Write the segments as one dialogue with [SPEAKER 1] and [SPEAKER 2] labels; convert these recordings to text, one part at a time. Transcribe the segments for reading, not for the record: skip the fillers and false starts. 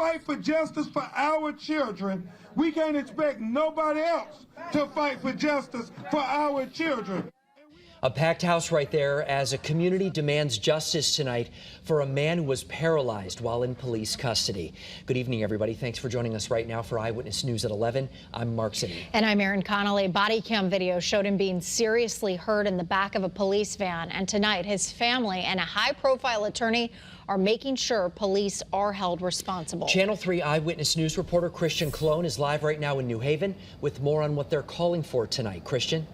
[SPEAKER 1] fight for justice for our children, we can't expect nobody else to fight for justice for our children.
[SPEAKER 2] A packed house right there as a community demands justice tonight for a man who was paralyzed while in police custody. Good evening, everybody. Thanks for joining us right now for Eyewitness News at 11. I'm Mark Sidney.
[SPEAKER 3] And I'm Erin Connolly. Body cam video showed him being seriously hurt in the back of a police van. And tonight, his family and a high-profile attorney are making sure police are held responsible.
[SPEAKER 2] Channel 3 Eyewitness News reporter Christian Colon is live right now in New Haven with more on what they're calling for tonight. Christian?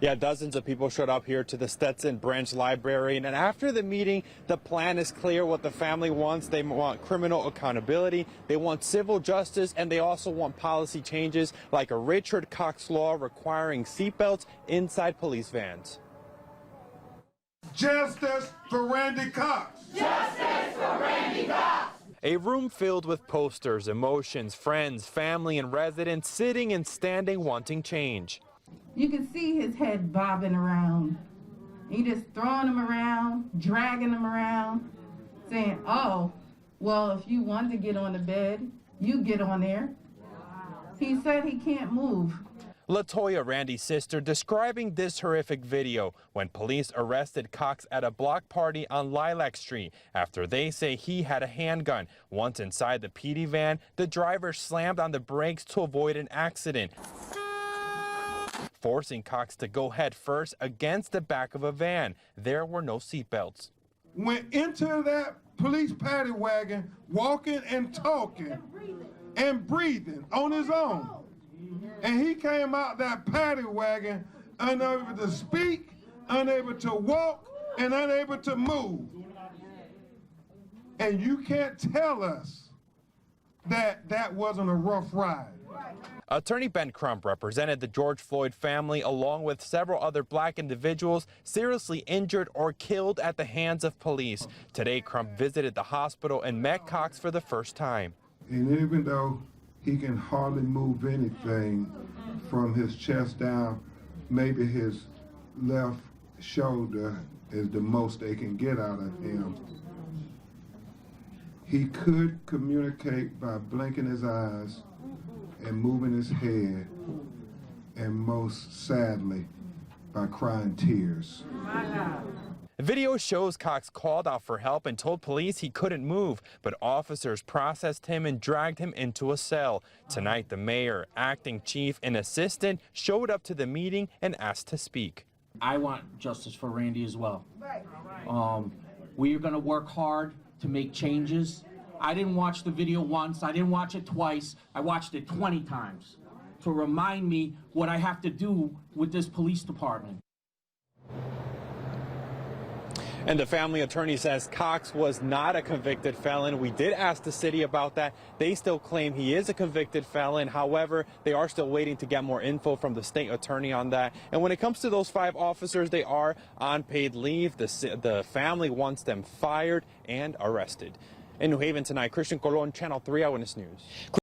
[SPEAKER 4] Yeah, dozens of people showed up here to the Stetson Branch Library, and after the meeting, the plan is clear what the family wants. They want criminal accountability, they want civil justice, and they also want policy changes like a Richard Cox law requiring seatbelts inside police vans.
[SPEAKER 1] Justice for Randy Cox!
[SPEAKER 5] Justice for Randy Cox!
[SPEAKER 4] A room filled with posters, emotions, friends, family, and residents sitting and standing wanting change.
[SPEAKER 6] You can see his head bobbing around. He just throwing him around, dragging him around, saying, oh, well, if you want to get on the bed, you get on there. He said he can't move.
[SPEAKER 4] LATOYA, Randy's sister, describing this horrific video when police arrested Cox at a block party on Lilac Street after they say he had a handgun. Once inside the PD van, the driver slammed on the brakes to avoid an accident, forcing Cox to go head first against the back of a van. There were no seatbelts.
[SPEAKER 1] Went into that police paddy wagon, walking and talking and breathing on his own. And he came out that paddy wagon unable to speak, unable to walk, and unable to move. And you can't tell us that that wasn't a rough ride.
[SPEAKER 4] Attorney Ben Crump represented the George Floyd family along with several other black individuals seriously injured or killed at the hands of police. Today, Crump visited the hospital and met Cox for the first time.
[SPEAKER 1] And even though he can hardly move anything from his chest down, maybe his left shoulder is the most they can get out of him. He could communicate by blinking his eyes and moving his head, and most sadly, by crying tears.
[SPEAKER 4] Video shows Cox called out for help and told police he couldn't move, but officers processed him and dragged him into a cell. Tonight, the mayor, acting chief, and assistant showed up to the meeting and asked to speak.
[SPEAKER 7] I want justice for Randy as well. We are going to work hard to make changes. I didn't watch the video once, I didn't watch it twice, I watched it 20 times to remind me what I have to do with this police department.
[SPEAKER 4] And the family attorney says Cox was not a convicted felon. We did ask the city about that. They still claim he is a convicted felon. However, they are still waiting to get more info from the state attorney on that. And when it comes to those 5 officers, they are on paid leave. The family wants them fired and arrested. In New Haven tonight, Christian Colon, Channel 3 Eyewitness News.